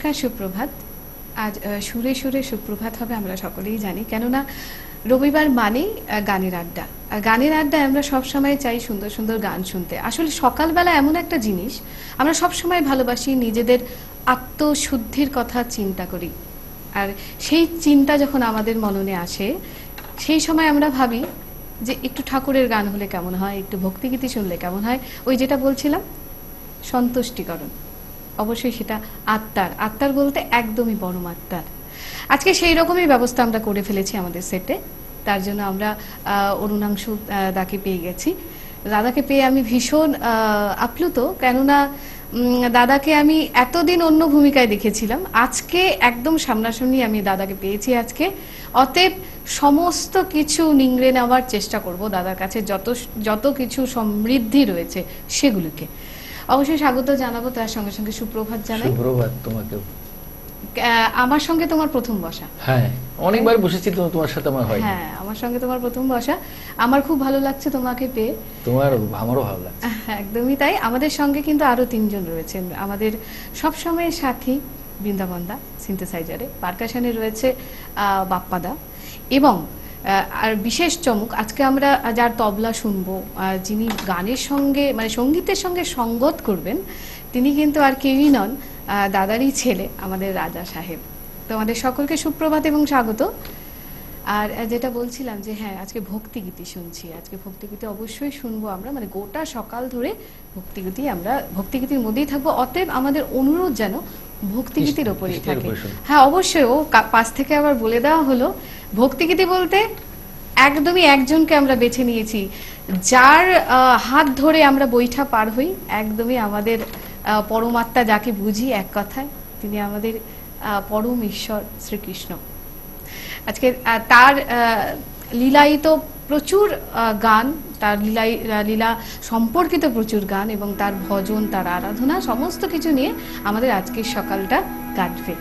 নমস্কার, সুপ্রভাত। আজ সুরে সুরে সুপ্রভাত হবে আমরা সকলেই জানি, কেননা রবিবার মানেই গানের আড্ডা। আর গানের আড্ডায় আমরা সবসময় চাই সুন্দর সুন্দর গান শুনতে। আসলে সকালবেলা এমন একটা জিনিস, আমরা সবসময় ভালোবাসি নিজেদের আত্মশুদ্ধির কথা চিন্তা করি। আর সেই চিন্তা যখন আমাদের মননে আসে, সেই সময় আমরা ভাবি যে একটু ঠাকুরের গান হলে কেমন হয়, একটু ভক্তিগীতি শুনলে কেমন হয়। ওই যেটা বলছিলাম, সন্তুষ্টিকরণ। অবশ্যই সেটা আত্মার বলতে একদমই পরমাত্মার। আজকে সেই রকমই ব্যবস্থা আমরা করে ফেলেছি আমাদের সেটে। তার জন্য আমরা অরুণাংশু দাকে পেয়ে গেছি। দাদাকে পেয়ে আমি ভীষণ আপ্লুত, কেননা দাদাকে আমি এতদিন অন্য ভূমিকায় দেখেছিলাম, আজকে একদম সামনাসামনি আমি দাদাকে পেয়েছি আজকে। অতএব সমস্ত কিছু নিংড়ে নেওয়ার চেষ্টা করব, দাদার কাছে যত কিছু সমৃদ্ধি রয়েছে সেগুলোকে অবশ্যই স্বাগত জানাবো। তার সঙ্গে সঙ্গে সুপ্রভাত জানাই। সুপ্রভাত তোমাকেও। আমার সঙ্গে তোমার প্রথম বসা। হ্যাঁ, অনেকবার বসেছি তো, তোমার সাথে আমার হয়। হ্যাঁ, আমার সঙ্গে তোমার প্রথম বসা। আমার খুব ভালো লাগছে তোমাকে পেয়ে। আমারও ভালো লাগছে। একদমই তাই। আমাদের সঙ্গে কিন্তু আরো তিনজন রয়েছেন, আমাদের সব সময়ের সাথী বৃন্দাবনদা সিনথেসাইজারে, পারকাশনে রয়েছে বাপ্পাদা, এবং আর বিশেষ চমক, আজকে আমরা যার তবলা শুনবো, যিনি গানের সঙ্গে মানে সঙ্গীতের সঙ্গে সঙ্গত করবেন, তিনি কিন্তু আর কেউই নন, দাদারই ছেলে, আমাদের রাজা সাহেব। তোমাদের সকলকে সুপ্রভাত এবং স্বাগত। আর যেটা বলছিলাম যে হ্যাঁ, আজকে ভক্তিগীতি শুনছি, আজকে ভক্তিগীতি অবশ্যই শুনবো আমরা, মানে গোটা সকাল ধরে ভক্তিগীতির মধ্যেই থাকবো। অতএব আমাদের অনুরোধ যেন ভক্তিগীতির ওপরেই থাকে। হ্যাঁ অবশ্যই, ও পাশ থেকে আবার বলে দেওয়া হলো, ভক্তিগীতি বলতে একদমই একজনকে আমরা বেছে নিয়েছি, যার হাত ধরে আমরা বৈঠা পার হই, একদমই আমাদের পরমাত্মা, যাকে বুঝি এক কথায়, তিনি আমাদের পরম ঈশ্বর শ্রীকৃষ্ণ। আজকে তার লীলাই তো প্রচুর গান, তার লীলা সম্পর্কিত প্রচুর গান, এবং তার ভজন, তার আরাধনা, সমস্ত কিছু নিয়ে আমাদের আজকের সকালটা কাটবে।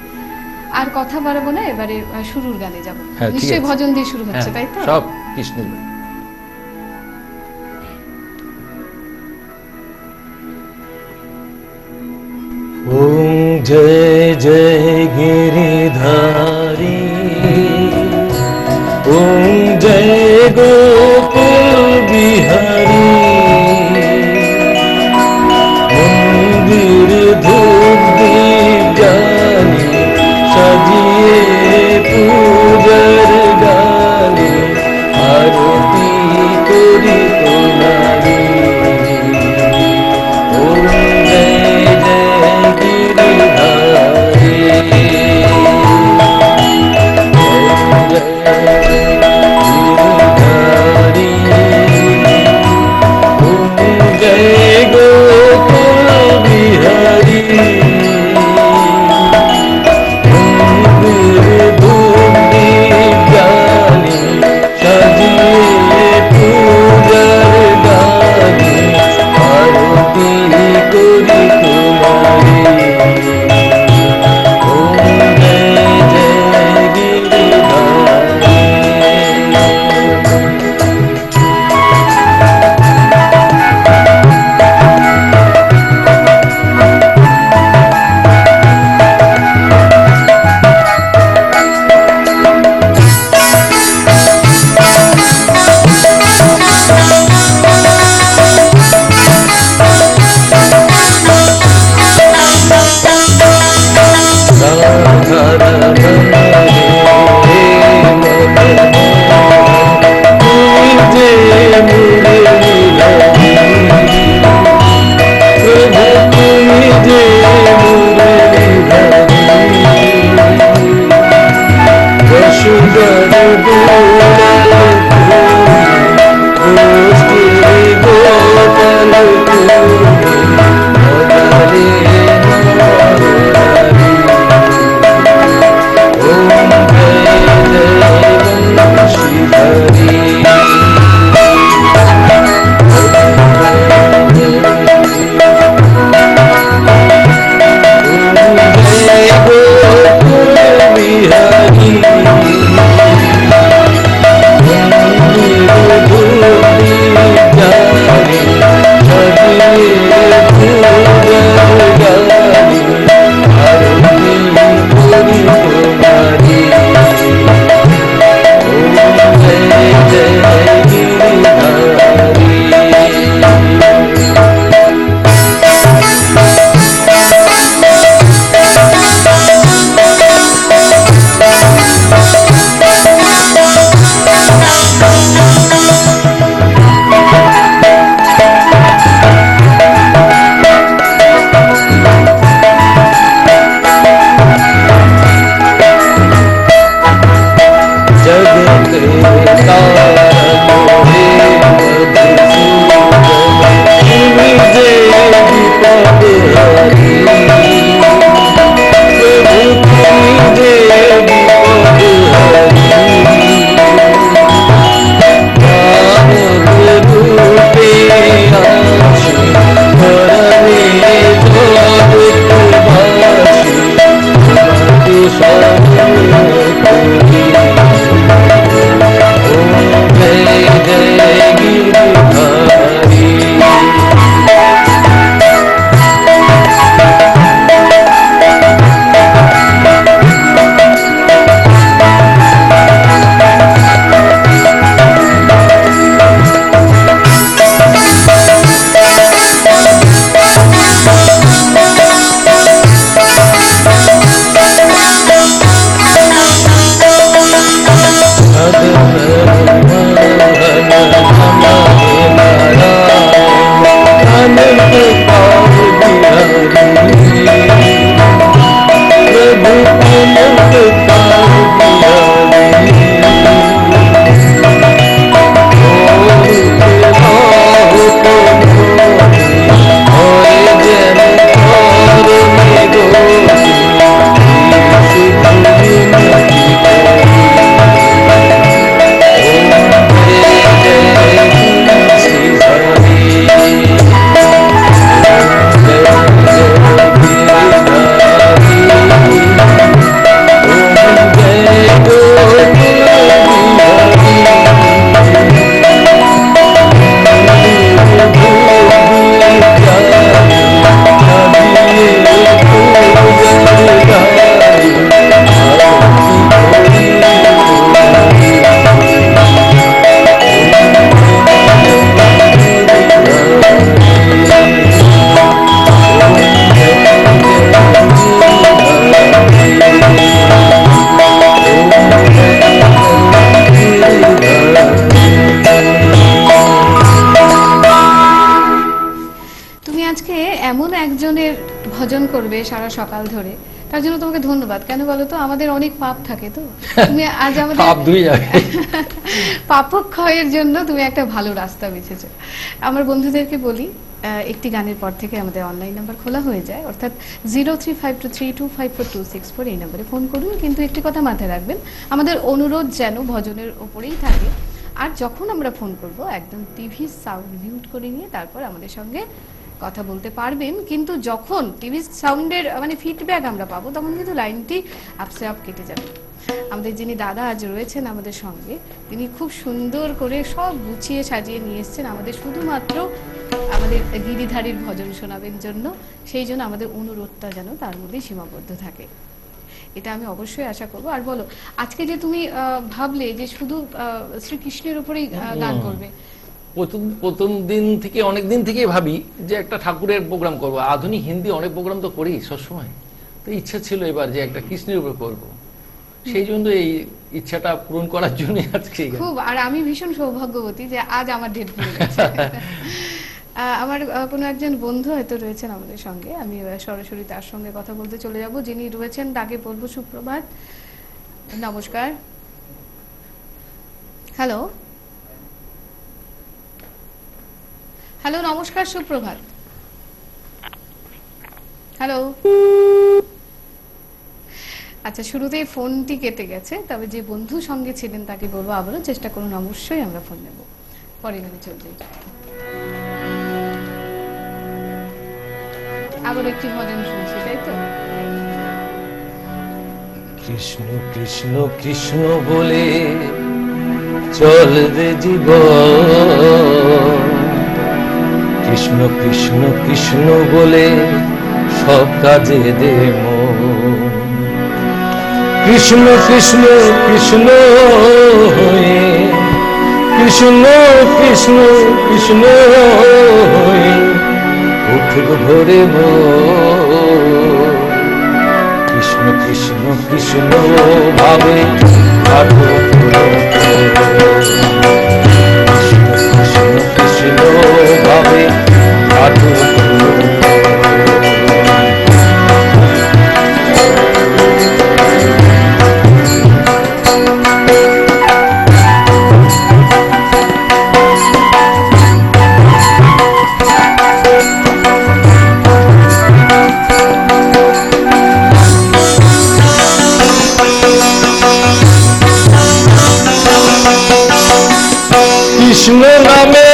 আর কথা বাড়াবো না, এবারে শুরুর গানে যাবো। নিশ্চয়ই ভজন দিয়ে শুরু হচ্ছে, তাই তো? সব কৃষ্ণের। ওম জয় জয় গিরিধারী, ওম জয় গোকুল বিহারী, মন্দির ধূপ দীপ জ্বালি সাজিয়ে পূজার গানে আরতি করি তোমারি। ওম জয় জয় গিরিধারী, জয় জয় ভজন করবে সারা সকাল ধরে, তার জন্য তোমাকে ধন্যবাদ। কেন বলো তো, আমাদের অনেক পাপ থাকে, তো তুমি আজ আমাদের পাপ ধুয়ে যাবে। পাপক্ষয়ের জন্য তুমি একটা ভালো রাস্তা বেছেছো। আমার বন্ধুদেরকে বলি, একটি গানের পর থেকে আমাদের অনলাইন নাম্বার খোলা হয়ে যায়, অর্থাৎ 0352325426 এই নম্বরে ফোন করুন। কিন্তু একটি কথা মাথায় রাখবেন, আমাদের অনুরোধ যেন ভজনের ওপরেই থাকে। আর যখন আমরা ফোন করব একদম টিভির সাউন্ড মিউট করে নিয়ে তারপর আমাদের সঙ্গে কথা বলতে পারবেন। কিন্তু যখন টিভি সাউন্ডের মানে ফিডব্যাক আমরা পাবো, তখন কিন্তু লাইনটি আপসে আপ কেটে যাবে। আমাদের যিনি দাদা আজ রয়েছেন আমাদের সঙ্গে, তিনি খুব সুন্দর করে সব গুছিয়ে সাজিয়ে নিয়ে এসেছেন আমাদের শুধুমাত্র আমাদের গিরিধারীর ভজন শোনাবেন জন্য। সেই জন্য আমাদের অনুরোধটা যেন তার মধ্যেই সীমাবদ্ধ থাকে, এটা আমি অবশ্যই আশা করব। আর বলো, আজকে যে তুমি ভাবলে যে শুধু শ্রীকৃষ্ণের উপরেই গান করবে, প্রথম দিন থেকে অনেক দিন থেকেই ভাবি যে একটা ঠাকুরের প্রোগ্রাম করব। আধুনিক হিন্দি অনেক প্রোগ্রাম তো করি সবসময়, তো ইচ্ছা ছিল এবার যে একটা কৃষ্ণের উপর করব। সেই জন্য এই ইচ্ছাটা পূরণ করার জন্য আজকে খুব। আর আমি ভীষণ সৌভাগ্যবতী যে আজ আমার ডেট পড়ে গেছে। আমার কোনো একজন বন্ধু হয়তো রয়েছেন আমাদের সঙ্গে, আমি সরাসরি তার সঙ্গে কথা বলতে চলে যাব। যিনি রয়েছেন তাকে বলবো সুপ্রভাত, নমস্কার। হ্যালো হ্যালো, নমস্কার, সুপ্রভাত। হ্যালো। আচ্ছা, শুরুতেই ফোনটি কেটে গেছে, তবে যে বন্ধু সঙ্গে ছিলেন তাকে বলবো আবারও চেষ্টা করুন, অবশ্যই আমরা ফোন নেব। পরে গানে চলতে আবার একটি ভজন শুনছি, তাই তো? কৃষ্ণ কৃষ্ণ কৃষ্ণ বলে চল রে জীবন, কৃষ্ণ কৃষ্ণ কৃষ্ণ বলে সব কাজে দে মন, কৃষ্ণ কৃষ্ণ কৃষ্ণ হয়ে, কৃষ্ণ কৃষ্ণ কৃষ্ণ হয়ে উঠুক ভোরে মন, কৃষ্ণ কৃষ্ণ কৃষ্ণ ভাবে কাটুক কৃষ্ণ কৃষ্ণ কৃষ্ণ ভাবে কাটুক। কৃষ্ণ নামে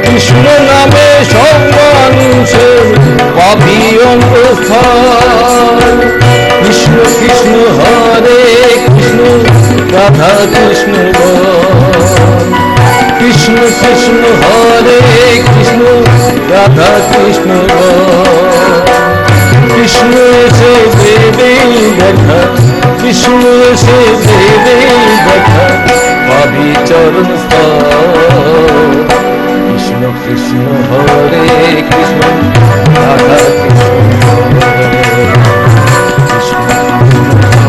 কৃষ্ণ নামে সব মানুষের পাপি অন্তঃস্থল। কৃষ্ণ কৃষ্ণ হরে কৃষ্ণ রাধা কৃষ্ণ বল। কৃষ্ণ কৃষ্ণ হরে কৃষ্ণ রাধা কৃষ্ণ বল। কৃষ্ণ এসে দেবে দেখা, কৃষ্ণ এসে দেবে দেখা পাবি চরণ স্থল। কৃষ্ণ কৃষ্ণ হরে কৃষ্ণ রাধা কৃষ্ণ কৃষ্ণ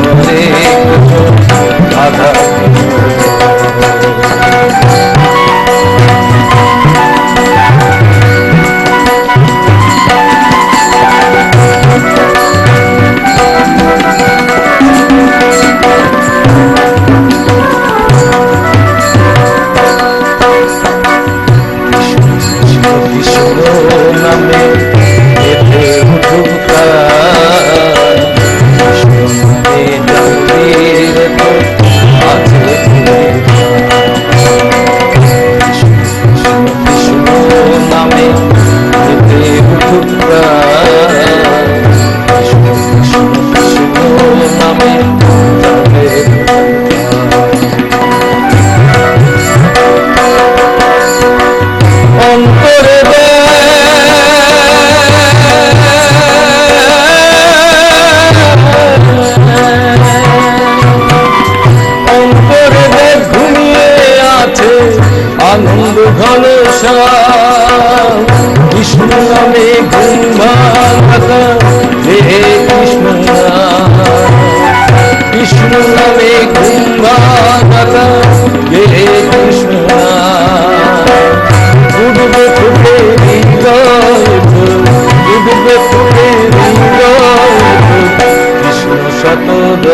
হরে কৃষ্ণ রাধা আনন্দ ঘন শ্যাম। কৃষ্ণ নামে ঘুম ভাঙা হে কৃষ্ণ নাম। কৃষ্ণ নামে ঘুম ভাঙা হে কৃষ্ণ নাম। উঠবে ফুটে হৃদয় ফুল, উঠবে ফুটে হৃদয় ফুল কৃষ্ণ শতদল।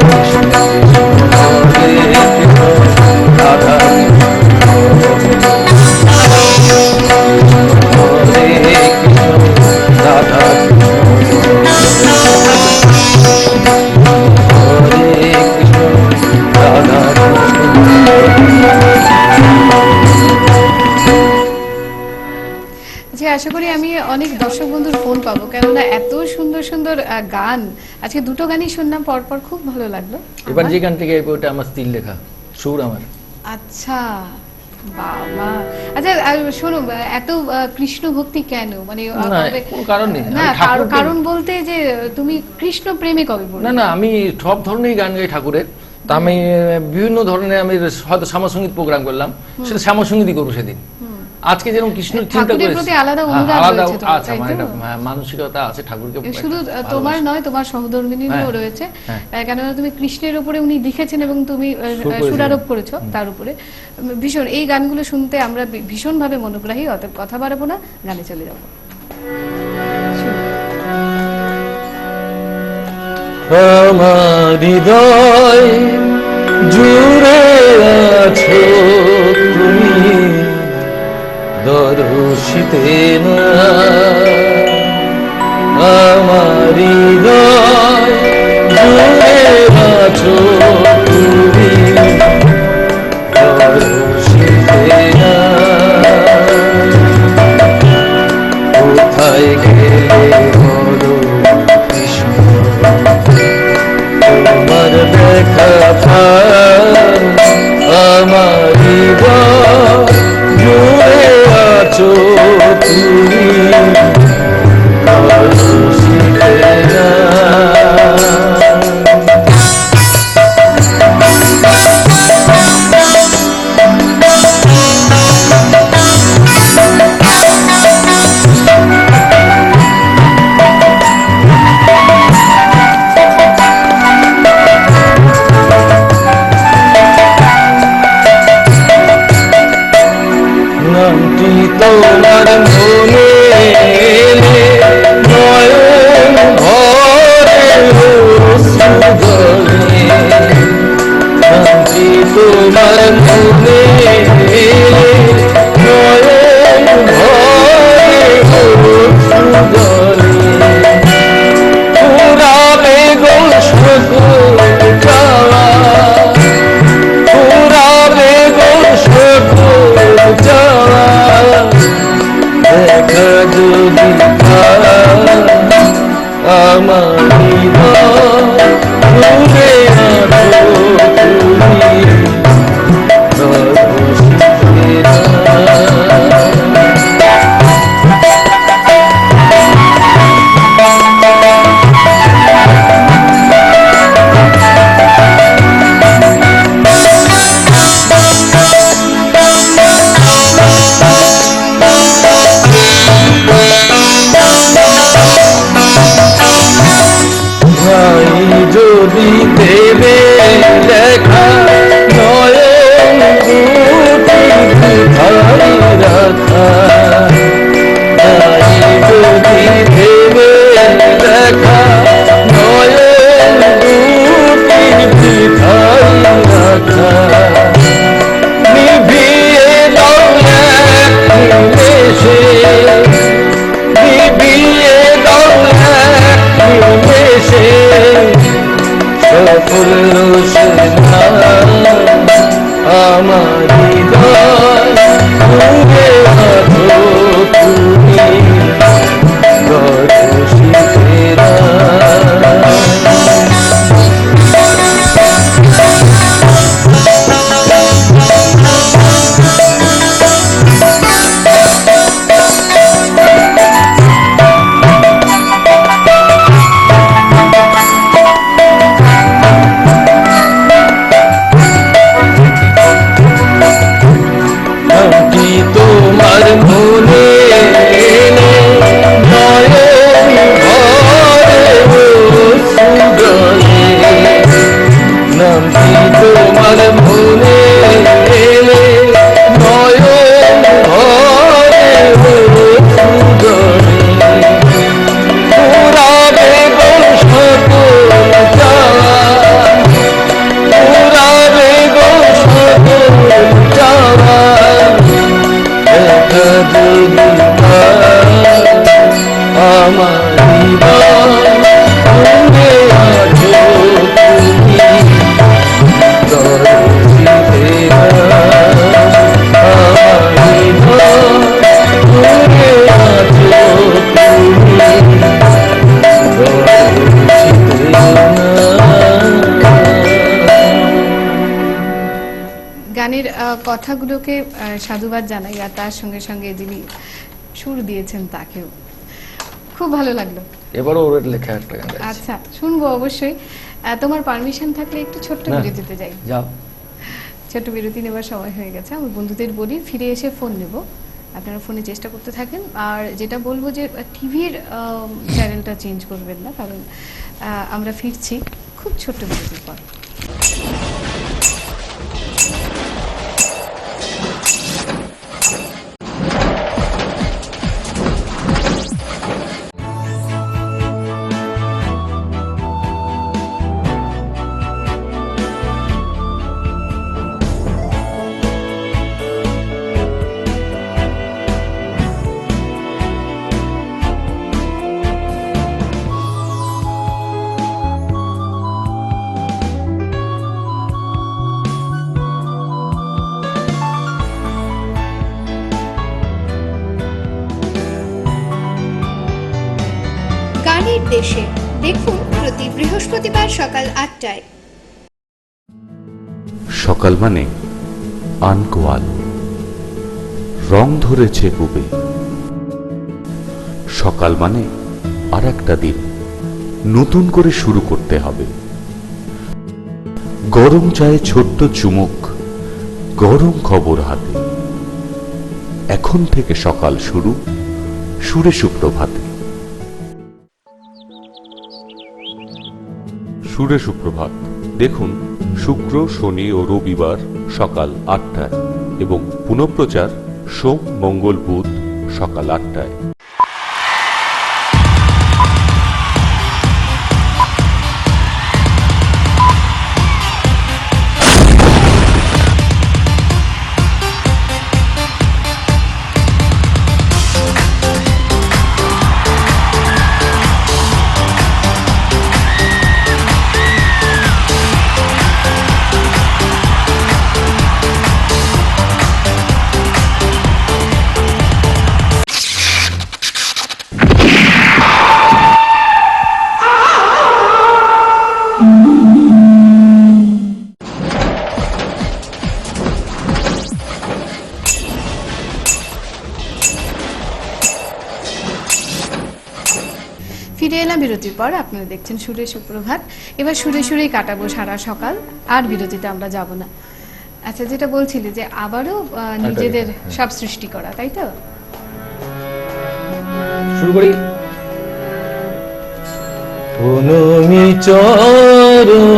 কৃষ্ণ কৃষ্ণ হরে কৃষ্ণ রাধা হরে কৃষ্ণ রাধা হরে কৃষ্ণ রাধা আচ্ছা, আশা করি আমি অনেক দর্শক বন্ধুর ফোন পাবো, কেননা এত সুন্দর সুন্দর গান আজকে দুটো গানই শুনলাম পরপর, খুব ভালো লাগলো। এবার যে গানটি গাইবে ওটা আমার স্ত্রীর লেখা, সুর আমার। আচ্ছা বাবা, আচ্ছা শোনো, এত কৃষ্ণ ভক্তি কেন? মানে না, কোনো কারণ নেই। না, আমি ঠাকুরকে- কারণ বলতে যে তুমি কৃষ্ণ প্রেমে কবে পড়লে? না না, আমি সব ধরনের গান গাই ঠাকুরের। তা আমি বিভিন্ন ধরনের, আমি হয়তো শ্যামাসঙ্গীত প্রোগ্রাম করলাম, সেটা শ্যামাসঙ্গীতই করবো সেদিন। আজকে যেরকম কৃষ্ণ চিন্তা ঠাকুরের করেছি, প্রতি আলাদা অনুরাগ আলাদা রয়েছে তোমার, আছে, তাই আমার তো? একটা মানসিকতা আছে ঠাকুরকে শুধু ভালোবাসি। তোমার নয়, তোমার সহধর্মিনীরও হ্যাঁ, রয়েছে, হ্যাঁ। কেননা তুমি কৃষ্ণের উপরে উনি লিখেছেন এবং তুমি করেছিলেন। সুরারোপ করেছো তার উপরে। ভীষণ এই গানগুলো শুনতে আমরা ভীষণ ভাবে মনোগ্রাহী, অতএব কথা বাড়াবো না, গানে চলে যাবো। আমার হৃদয় জুড়ে আছো তুমি, দর্শিতে না। আমার হৃদয় জুড়ে আছো তুমি, দর্শিতে না। কোথায় গেলে বলো কৃষ্ণ, তোমার দেখা পাই আমার হৃদয় জুড়ে আছো তুমি, দর্শিতে না। যদি দেবে দেখা নয়ন দুটি বৃথায় রাখা, তাই যদি দেবে দেখা নয়ন দুটি বৃথায় রাখা, নিভিয়ে দাও এক নিমেষে, নিভিয়ে দাও এক নিমেষে সকল রোশনা আমার হৃদয় জুড়ে আছো তুমি দর্শিতেরা। নামটি তোমার মনে এনে নয়ন ভরে সুদলে, নামটি তোমার মনে এনে নয়ন ভরে সুদলে, পুরাবে গো সকল চাওয়া, পুরাবে গো সকল চাওয়া, দেখা যদি আমার হৃদয় জুড়ে আছো তুমি দর্শিতেরা, আমার হৃদয় জুড়ে আছো তুমি দর্শিতেরা। গানের কথাগুলোকে সাধুবাদ জানাই, আর তার সঙ্গে সঙ্গে যিনি সুর দিয়েছেন তাকেও খুব ভালো লাগলো। এবারও ওর লেখা একটা গান গাইছি। আচ্ছা, শুনবো অবশ্যই। তোমার পারমিশন থাকলে একটু ছোট্ট না। বিরতিতে যাই। যাও। ছোট্ট বিরতি নেবার সময় হয়ে গেছে। আমার বন্ধুদের বলি ফিরে এসে ফোন নেব, আপনারা ফোনে চেষ্টা করতে থাকেন। আর যেটা বলবো যে টিভির চ্যানেলটা চেঞ্জ করবেন না, কারণ আমরা ফিরছি খুব ছোট্ট বিরতির পর। গানের দেশে দেখুন প্রতি বৃহস্পতিবার সকাল ৮টায়। সকাল মানে আনকোয়াল, রং ধরেছে বুবে। সকাল মানে আর একটা দিন নতুন করে শুরু করতে হবে। গরম চায়ে ছোট্ট চুমুক, গরম খবর হাতে। এখন থেকে সকাল শুরু সুরে সুপ্রভাতে। সুরে সুপ্রভাত দেখুন শুক্র, শনি ও রবিবার সকাল ৮টায় এবং পুনঃপ্রচার সোম, মঙ্গল, বুধ সকাল ৮টায়। ফিরে এলাম বিরতির পর। আপনারা দেখছেন সুরে সুপ্রভাত। এবার সুরে সুরেই কাটাবো সারা সকাল, আর বিরতিতে আমরা যাব না। আচ্ছা, যেটা বলছিলে যে আবারও নিজেদের সব সৃষ্টি করা, তাই তো? শুরু করি। পুনমি চরণ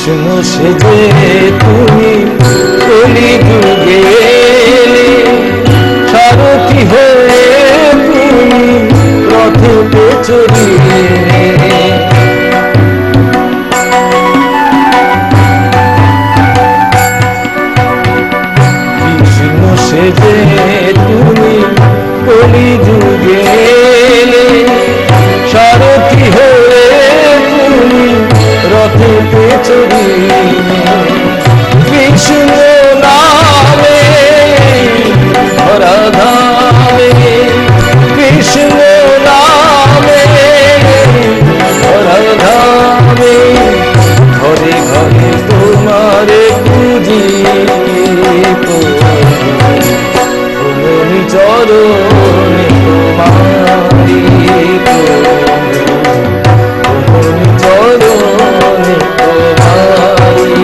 কৃষ্ণ সেজে তুমি কলি যুগে এলে, সারথি হয়ে তুমি রথে চড়িলে। কৃষ্ণ সেজে তুমি কলি যুগে এলে, সারথি হয়ে তুমি রথে চড়িলে। কৃষ্ণ নামে ধরাধামে, কৃষ্ণ নামে ধরাধামে, ঘরে ঘরে তোমারে পুজি তুমি চরণে তোমারি, তুমি চরণে তোমারি।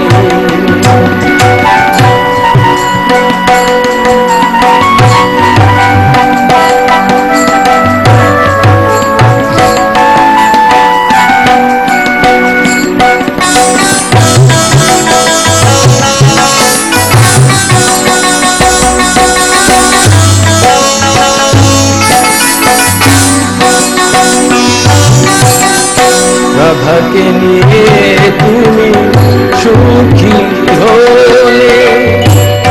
রাধাকে নিয়ে তুমি সুখী হলে,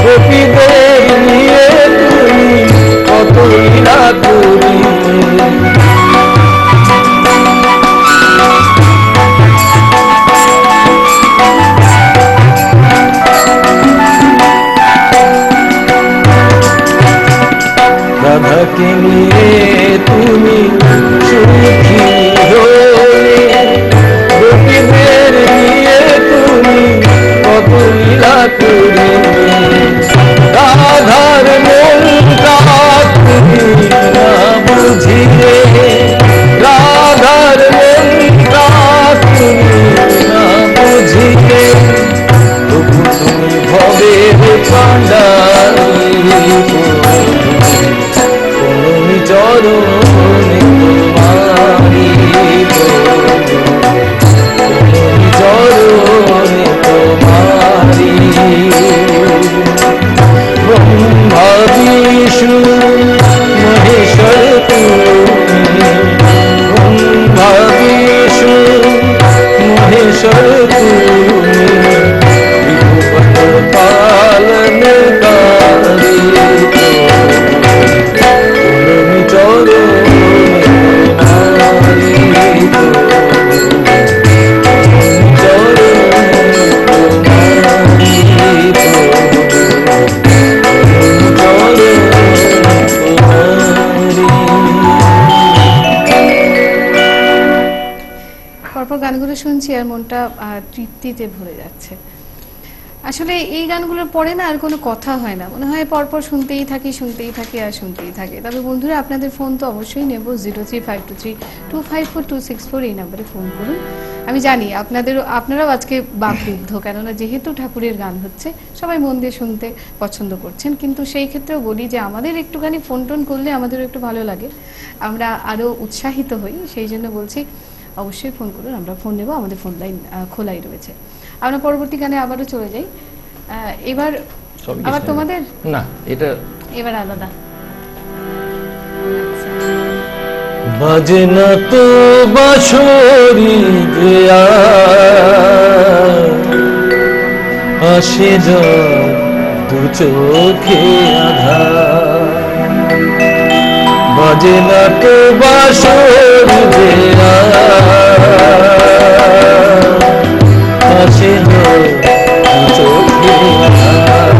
গোপীদের নিয়ে তুমি কত লীলা করিলে। রাধাকে নিয়ে তুমি সুখী হলে, গোপীদের নিয়ে তুমি কত লীলা করিলে। রাধার মনটা তুমি না বুঝিলে, রাধার মনটা তুমি না বুঝিলে, তবু তুমি ভবের কান্ডারি, তুমি চরণে তোমারি, তুমি চরণে তোমারি। ব্রহ্মা বিষ্ণু মহেশ্বর তুমি, ব্রহ্মা বিষ্ণু মহেশ্বর তুমি, বিভুপত পালনকারী, তুমি চরণে তোমারি, পরপর গানগুলো শুনছি আর মনটা তৃপ্তিতে ভরে যাচ্ছে। আসলে এই গানগুলোর পরে না আর কোনো কথা হয় না, মনে হয় পরপর শুনতেই থাকি আর শুনতেই থাকি। তবে বন্ধুরা, আপনাদের ফোন তো অবশ্যই নেব, 03523254 এই নাম্বারে ফোন করুন। আমি জানি আপনারাও আজকে বাকরুদ্ধ, কেননা যেহেতু ঠাকুরের গান হচ্ছে সবাই মন দিয়ে শুনতে পছন্দ করছেন, কিন্তু সেই ক্ষেত্রেও বলি যে আমাদের একটুখানি ফোন টোন করলে আমাদেরও একটু ভালো লাগে, আমরা আরও উৎসাহিত হই। সেই জন্য বলছি অবশ্যই ফোন করুন, আমরা ফোন নেব, আমাদের ফোন লাইন খোলাই রয়েছে। আমরা পরবর্তী গানে আবারও চলে যাই। এবার আবার তোমাদের না, এটা এবার আলাদা। বাজে না তো বাঁশরি যে আসে জল দু চোখে আধার, বাজে না তো বাঁশরি যে আসে জল দু চোখে আধার।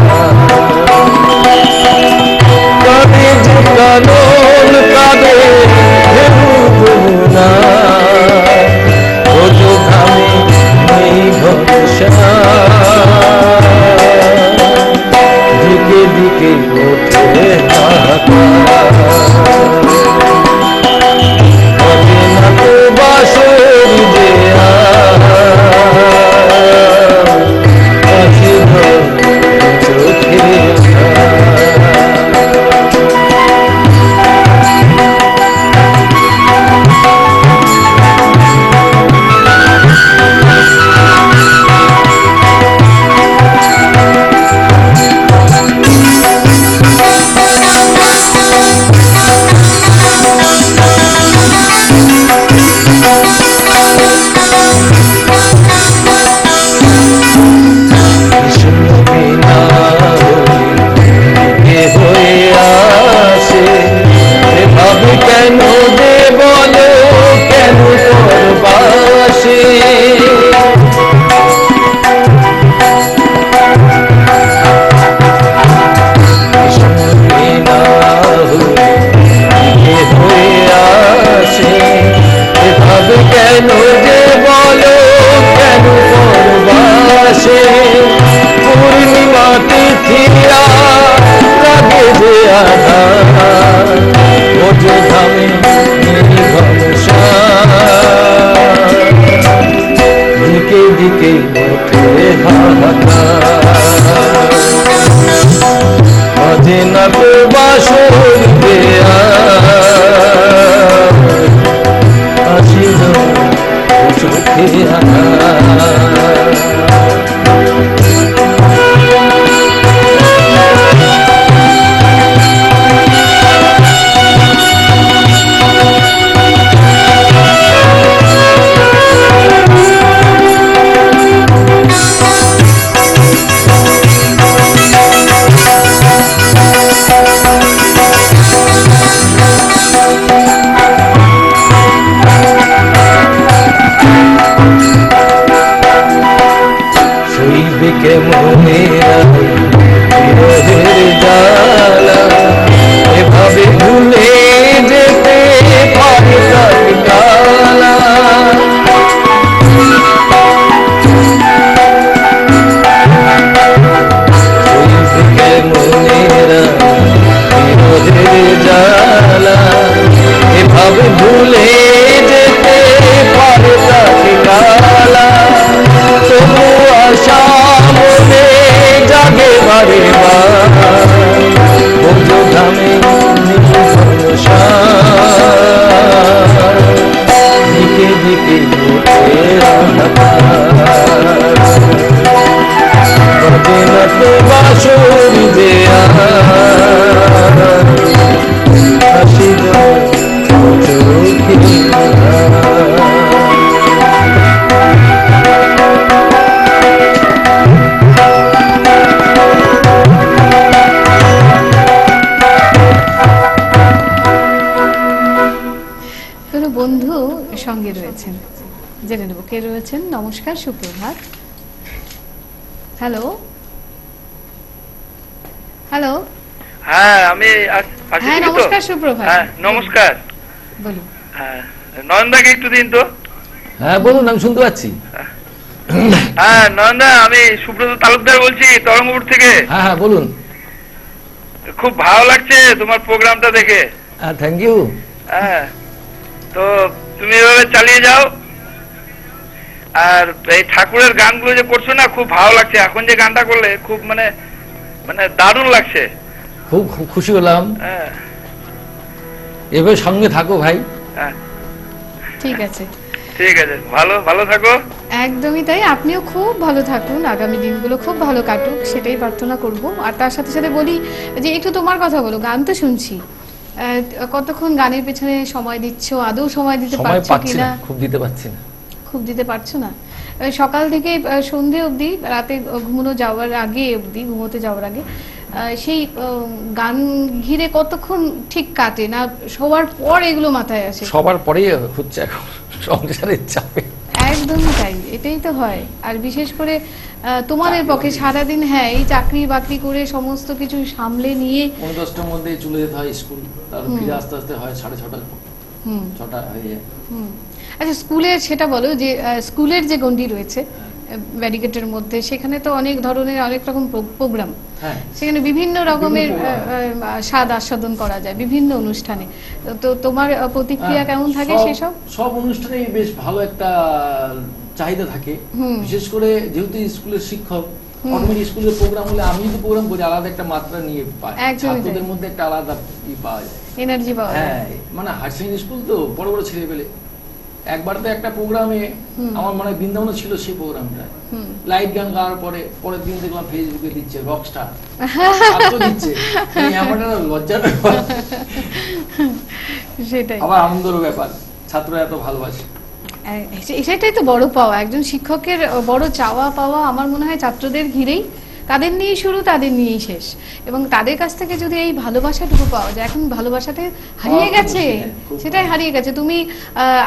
কাঁদে যে কানন কাঁদে না, রোজো ঘামে নেই ভরসা, দিকে দিকে ওঠে হাহাকার। বাজে না তো বাঁশরি যে দিকে দিকে ওঠে হাহাকার অচেনা তো বাসর দেয়া আসিল চোখে হাহাকার বিরহের জ্বালা এভাবে ভুলে যেতে পারে কালা শৈবিকে মনেরা বিরহের জ্বালা এভাবে ভুলে যেতে পারে কালা তবু আশা মনে জাগে বারে ধামে দিকে দিকে বাসুর দেয়া হাসিল চোখে বন্ধু সঙ্গে রয়েছেন, জেনে নেব কে রয়েছেন। নমস্কার, সুপ্রভাত। হ্যালো হ্যালো, হ্যাঁ আমি হ্যাঁ নমস্কার, সুপ্রভাত। হ্যাঁ নমস্কার, বলুন। হ্যাঁ নয়নদাকে একটু দিন তো। হ্যাঁ বলুন, আমি শুনতে পাচ্ছি। হ্যাঁ নয়নদা, আমি সুব্রত তালুকদার বলছি তরঙ্গপুর থেকে। হ্যাঁ হ্যাঁ বলুন। খুব ভালো লাগছে তোমার প্রোগ্রামটা দেখে। হ্যাঁ থ্যাংক ইউ। হ্যাঁ তো তুমি এভাবে চালিয়ে যাও, আর এই ঠাকুরের গানগুলো যে করছো না খুব ভালো লাগছে। এখন যে গানটা করলে খুব মানে মানে দারুণ লাগছে। খুব খুব খুশি হলাম। হ্যাঁ এভাবে সঙ্গে থাকো ভাই। হ্যাঁ ঠিক আছে, ঠিক আছে, ভালো ভালো থাকো। একদমই তাই, আপনিও খুব ভালো থাকুন, আগামী দিনগুলো খুব ভালো কাটুক, সেটাই প্রার্থনা করব। আর তার সাথে সাথে বলি যে একটু তোমার কথা বলো, গান তো শুনছি, কতক্ষণ গানের পেছনে সময় দিচ্ছ, আদৌ সময় দিতে সময় পারছো পাচ্ছি কিনা? না, খুব দিতে পারছি না। খুব দিতে পারছো না। সকাল থেকে সন্ধে অবধি, রাতে ঘুমোতে যাওয়ার আগে সেই গান ঘিরে কতক্ষণ ঠিক কাটে না, সবার পর এগুলো মাথায় আসে? সবার পরেই হচ্ছে এখন সংসারের চাপে। একদমই তাই, এটাই তো হয়। আর বিশেষ করে তোমাদের পক্ষে সারাদিন, হ্যাঁ এই চাকরি বাকরি করে সমস্ত কিছু সামলে নিয়ে 10টার মধ্যে চলে যেতে হয় স্কুল, তারপর ফিরে আসতে আসতে হয় 6:30 6টা হয়ে যায়। আচ্ছা স্কুলের সেটা বলো, যে স্কুলের যে গণ্ডি রয়েছে ব্যারিকেডের মধ্যে, সেখানে তো অনেক ধরনের অনেক রকম প্রোগ্রাম, হ্যাঁ সেখানে বিভিন্ন রকমের স্বাদ আস্বাদন করা যায় বিভিন্ন অনুষ্ঠানে। তো তোমার প্রতিক্রিয়া কেমন থাকে সেসব? সব অনুষ্ঠানেই বেশ ভালো একটা চাহিদা থাকে, বিশেষ করে যেহেতু স্কুলের শিক্ষক, অটোমেটিক স্কুলের প্রোগ্রাম হলে আমি যদি প্রোগ্রাম করি আলাদা একটা মাত্রা নিয়ে পাই, ছাত্রদের মধ্যে একটা আলাদা পাওয়া যায়, এনার্জি পাওয়া যায়। হ্যাঁ মানে হায়ার সেকেন্ডারি স্কুল তো বড় বড় ছেলে পেলে, একবার তো একটা প্রোগ্রামে আমার মনে হয় বৃন্দাবনে ছিল সেই প্রোগ্রামটা, লাইট গান গাওয়ার পরে পরের দিন দেখলাম ফেসবুকে দিচ্ছে রকস্টার দিচ্ছে, আমার লজ্জার ব্যাপার, সেটাই আবার আনন্দের ব্যাপার, ছাত্ররা এত ভালোবাসে। সেটাই তো বড় পাওয়া, একজন শিক্ষকের বড় চাওয়া পাওয়া আমার মনে হয় ছাত্রদের ঘিরেই, তাদের নিয়েই শুরু, তাদের নিয়েই শেষ। এবং তাদের কাছ থেকে যদি এই ভালোবাসাটুকু পাওয়া যায়, এখন ভালোবাসাটা হারিয়ে গেছে, সেটাই হারিয়ে গেছে। তুমি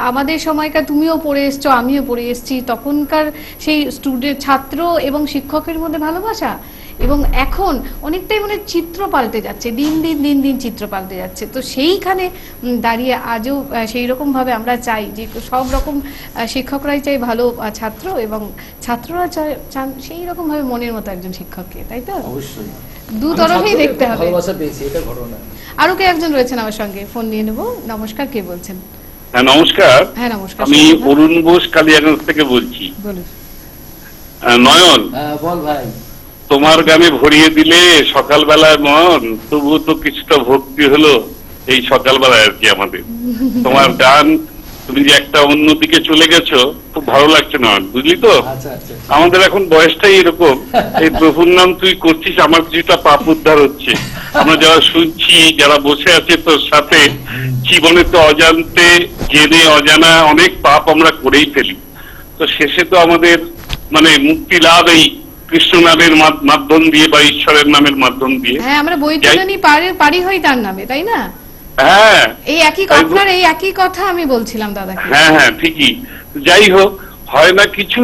আমাদের সময়কার, তুমিও পড়ে এসছো, আমিও পড়ে এসছি, তখনকার সেই স্টুডেন্ট, ছাত্র এবং শিক্ষকের মধ্যে ভালোবাসা, এবং এখন অনেকটাই মানে চিত্র পাল্টে যাচ্ছে, দিন দিন দিন দিন চিত্র পাল্টে যাচ্ছে। তো সেইখানে দাঁড়িয়ে আজও সেই রকম ভাবে আমরা চাই যে সব রকম শিক্ষকরাই চাই ভালো ছাত্র, এবং ছাত্ররা চান সেই রকম ভাবে মনের মতো একজন শিক্ষককে, তাই তো? অবশ্যই দু তরফেই দেখতে হবে। ভালোবাসা পেয়েছি, এটা ঘটনা। আরো কে একজন রয়েছেন আমার সঙ্গে, ফোন নিয়ে নেব। নমস্কার, কে বলছেন? হ্যাঁ নমস্কার, হ্যাঁ নমস্কার, আমি অরুণ বোস কালিয়াগঞ্জ থেকে বলছি। বলুন। নয়ন, বল ভাই। তোমার গানে ভরিয়ে দিলে সকালবেলায় মন, তবু তো কিছুটা ভক্তি হলো এই সকালবেলায় আর কি আমাদের। তোমার গান, তুমি যে একটা অন্যদিকে চলে গেছো, খুব ভালো লাগছে নয়ন, বুঝলি তো? আচ্ছা আচ্ছা। আমাদের এখন বয়সটাই এরকম, এই প্রভুর নাম তুই করছিস, আমার কিছুটা পাপ উদ্ধার হচ্ছে। আমরা যারা শুনছি, যারা বসে আছে তোর সাথে, জীবনে তো অজান্তে, জেনে অজানা অনেক পাপ আমরা করেই ফেলি। তো শেষে তো আমাদের মানে মুক্তি লাভ এই কৃষ্ণ নামের মাধ্যম দিয়ে বা ঈশ্বরের নামের মাধ্যম দিয়ে। হ্যাঁ, আমরা বৈতরণী পারি হই তার নামে, তাই না? হ্যাঁ, এই একই আপনার এই একই কথা আমি বলছিলাম দাদাকে। হ্যাঁ হ্যাঁ ঠিকই। যাই হোক, হয় না কিছু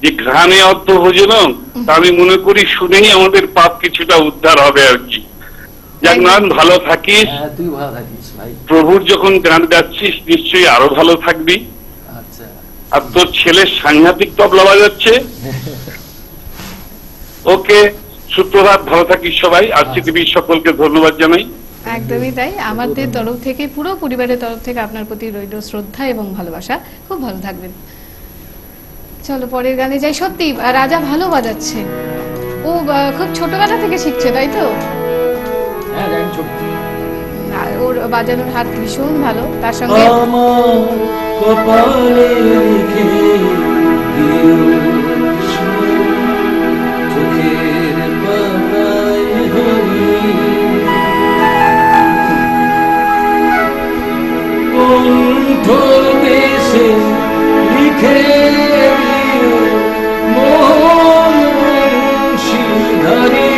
যে ঘ্রাণে অর্ধ ভোজনম, তা আমি মনে করি শুনেই আমাদের পাপ কিছুটা উদ্ধার হবে আর কি। যাক নান, ভালো থাকিস। তুই ভালো থাকিস ভাই। প্রভুর যখন গান গাচ্ছিস নিশ্চয়ই আরো ভালো থাকবি। আচ্ছা। আর তোর ছেলের সাংঘাতিক তবলা বাজাচ্ছে। ওকে, সুপ্রভাত, ভালো থাকিস সবাই। আরসি টিভির সকলকে ধন্যবাদ জানাই। একদমই তাই, আমাদের তরফ থেকে, পুরো পরিবারের তরফ থেকে আপনার প্রতি রইল শ্রদ্ধা এবং ভালোবাসা। খুব ভালো থাকবেন। চলো পরের গানে যাই। সত্যি রাজা ভালো বাজাচ্ছে, ও খুব ছোটবেলা থেকে শিখছে, তাই তো? হ্যাঁ, জানি ছোট। আর ওর বাজানোর হাত ভীষণ ভালো। তার সঙ্গে আমার কপালে লিখে দিও কৃষ্ণ, চোখের পাতায় হরি, কণ্ঠ দেশে লিখে দিও মোহন বংশীধারী।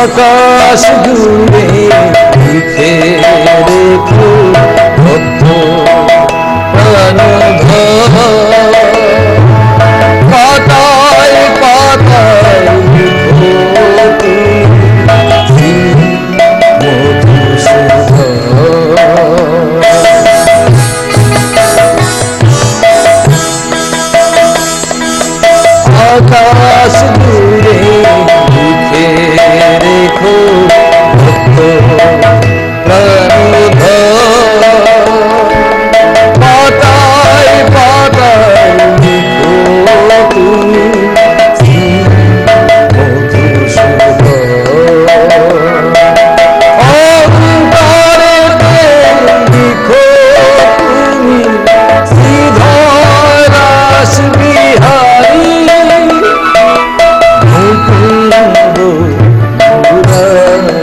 আকাশ জুড়ে লিখে রেখো বদ্ধ প্রাণধর। পাতায় পাতায় লিখো তুমি মধুসূদন। আকাশ জুড়ে লিখে রেখো ভক্ত প্রাণধর। পাতায় পাতায় লিখো তুমি মধুসূদন। অন্তরেতে লিখো তুমি শ্রীধর রাস বিহারী মুকুন্দ মুরারি।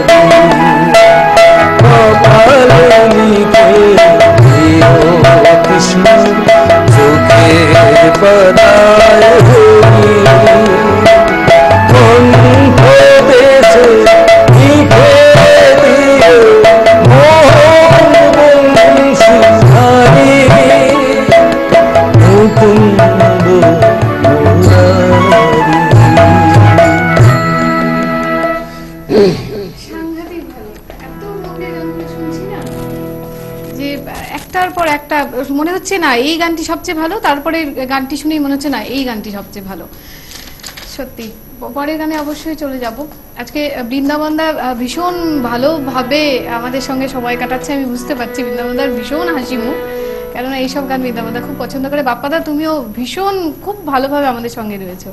কপালে লিখে দিও কৃষ্ণ চোখের পদায় হরি। কণ্ঠ দেশে লিখে দিও মোহন বংশীধারী মুকুন্দ মুরারি। সাংঘাতিক ভালো, এত মনের গানগুলো শুনছি না যে একটার পর একটা মনে হচ্ছে না এই গানটি সবচেয়ে ভালো, তারপরে গানটি শুনেই মনে হচ্ছে না এই গানটি সবচেয়ে ভালো। সত্যি পরের গানে অবশ্যই চলে যাব। আজকে বৃন্দাবনদা ভীষণ ভালোভাবে আমাদের সঙ্গে সময় কাটাচ্ছে, আমি বুঝতে পারছি বৃন্দাবনদার ভীষণ হাসি মুখ, কেননা এইসব গান বৃন্দাবনদা খুব পছন্দ করে। বাপ্পাদা তুমিও ভীষণ খুব ভালোভাবে আমাদের সঙ্গে রয়েছো।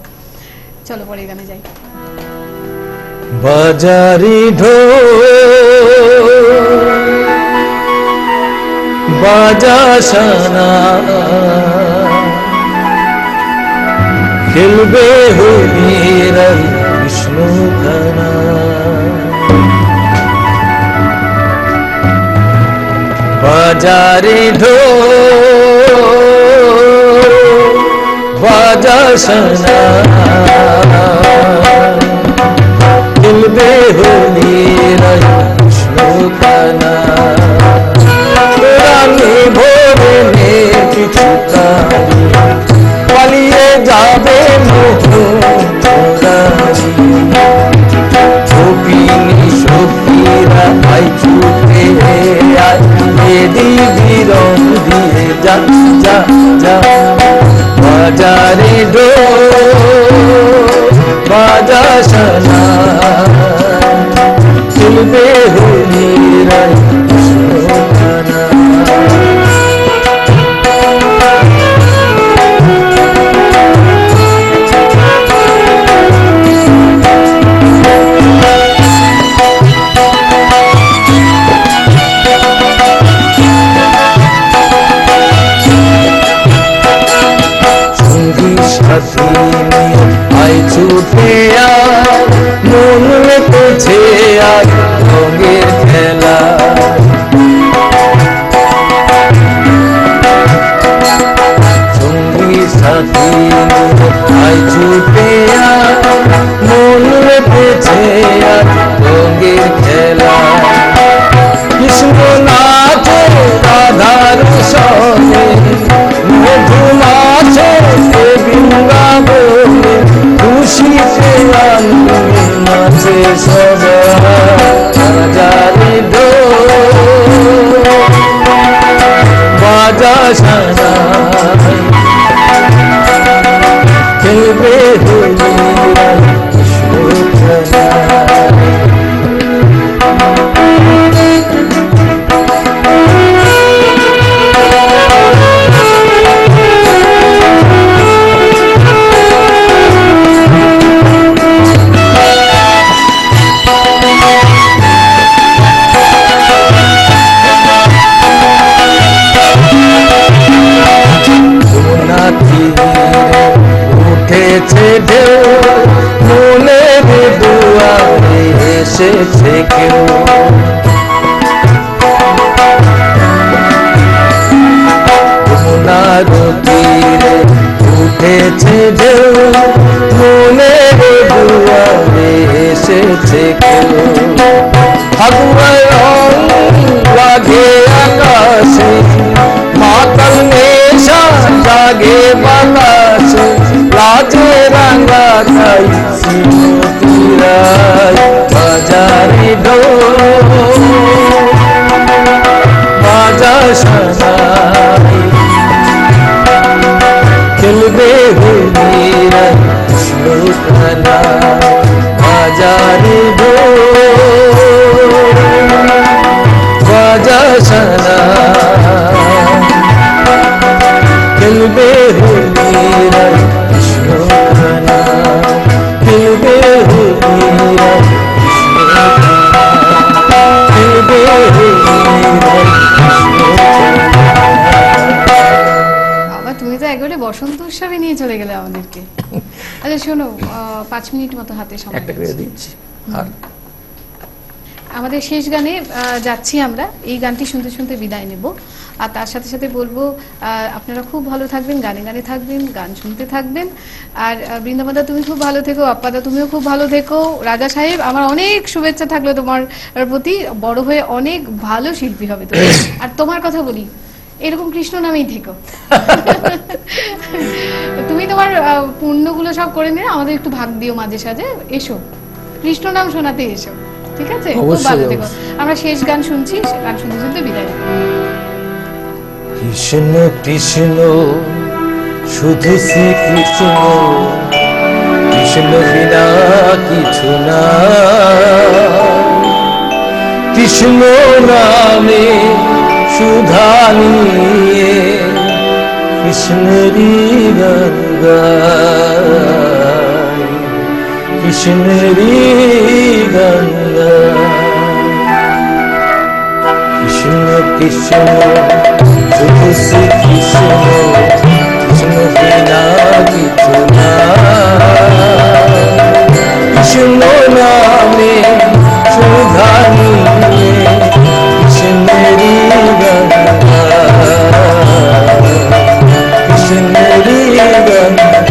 চলো পরের গানে যাই। বাজারি ঢোল বাজা সানা খেলবে হোলির কৃষ্ণ খানা। বাজারি ঢোল বাজা সানা খেলবে হোলির কৃষ্ণ খানা। রানী ভোরে নে কিছু তারি পালিয়ে যাবে মোহরারি। গোপিনী সখীরা আই ছুটে আয় দিবি রং দিয়ে যা যা যা। বাজারে ঢোল বাজা সানা খেলবে হোলির কৃষ্ণ খানা। সাথী আই ছুটে আয় মন মেতেছে আজ রঙের খেলা। সঙ্গী সাথী আই ছুটে আয় মন মেতেছে আজ রঙের খেলা। কৃষ্ণ নাচে রাধার সঙ্গে মধু নাচে বৃন্দাবনে খুশিতে আনন্দে নাচে সবাই। ঢোল বাজা সানা খেলবে হোলির কৃষ্ণ খানা। উঠেছে ঢেউ মনের দুয়ারে এসেছে কেউ। যমুনার তীরে উঠেছে ঢেউ মনের দুয়ারে এসেছে কেউ। বসন্ত উৎসবে নিয়ে চলে গেলে আমাদেরকে। আচ্ছা শোনো, 5 মিনিট মতো হাতে সময় একটা করে আছে। দিচ্ছি। আর আমাদের শেষ গানে যাচ্ছি আমরা, এই গানটি শুনতে শুনতে বিদায় নেব। আর তার সাথে সাথে বলবো আপনারা খুব ভালো থাকবেন, গানে গানে থাকবেন, গান শুনতে থাকবেন। আর বৃন্দাবনদা তুমি খুব ভালো থেকো, আপ্পাদা তুমিও খুব ভালো থেকো। রাজা সাহেব আমার অনেক শুভেচ্ছা থাকলো তোমার প্রতি, বড় হয়ে অনেক ভালো শিল্পী হবে তুমি। আর তোমার কথা বলি, এরকম কৃষ্ণ নামেই থেকো। তুমি তোমার পুণ্যগুলো সব করে নিয়ে আমাদের একটু ভাগ দিও মাঝে সাঝে, এসো কৃষ্ণ নাম শোনাতে এসো, ঠিক আছে? খুব অবশ্যই, ভালো থেকো। অবশ্যই। আমরা শেষ গান শুনছি, গান শুনতে শুনতে বিদায় নেব। কৃষ্ণ কৃষ্ণ শুধু শ্রী কৃষ্ণ, কৃষ্ণ বিনা কিছু না। কৃষ্ণ নামে সুধা নিয়ে কৃষ্ণেরই গান গাই, কৃষ্ণেরই গান গাই। কৃষ্ণ কৃষ্ণ শুধু শ্রী কৃষ্ণ, কৃষ্ণ বিনা কিছু না। কৃষ্ণ নামে সুধা নিয়ে কৃষ্ণেরই গান গাই, কৃষ্ণেরই গান গাই।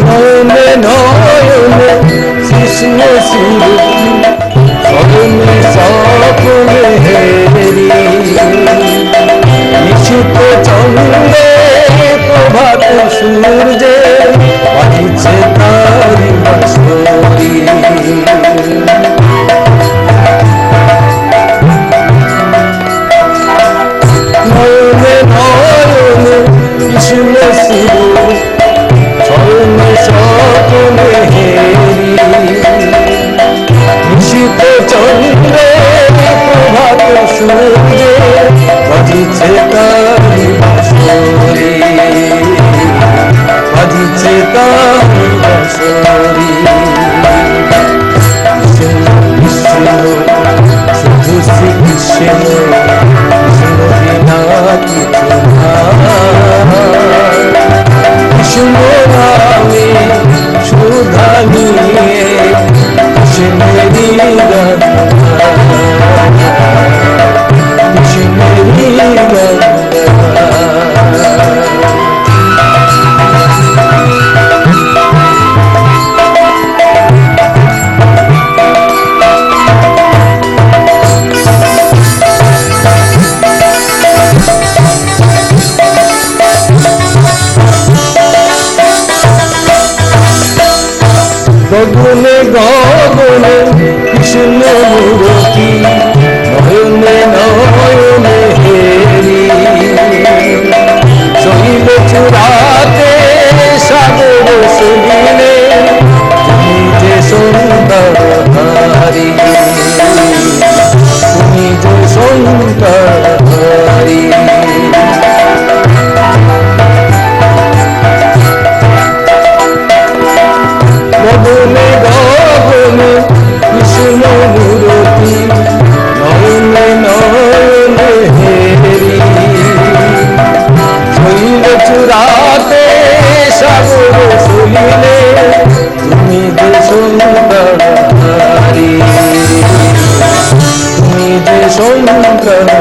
নয়নে নয়নে কৃষ্ণ স্মৃতি, স্মরণে স্বপ্নে হেরি। নিশিত চন্দ্রে প্রভাত সূর্যে বাজিছে তারি বাঁশরি। নয়নে নয়নে কৃষ্ণ স্মৃতি, স্মরণে স্বপ্নে হেরি। নিশিত চন্দ্রে প্রভাত সূর্যে বাজিছে তারি বাঁশরি, বাজিছে তারি বাঁশরি। কৃষ্ণ শুধু শ্রী কৃষ্ণ, কৃষ্ণ বিনা কিছু না। কৃষ্ণ নামে সুধা নিয়ে কৃষ্ণেরই গান গাই, কৃষ্ণেরই গান গাই। গগনে গগনে কৃষ্ণ মূরতি, নয়নে নয়নে হেরি। শৈল চূড়াতে সাগর শুনিলে তুমি যে সন্তানহারি, তুমি যে সন্তানহারি। গগনে গগনে কৃষ্ণ মূরতি, নয়নে নয়নে হেরি। শৈল চূড়াতে সাগর শুনিলে তুমি যে সন্তানহারি, তুমি যে সন্তান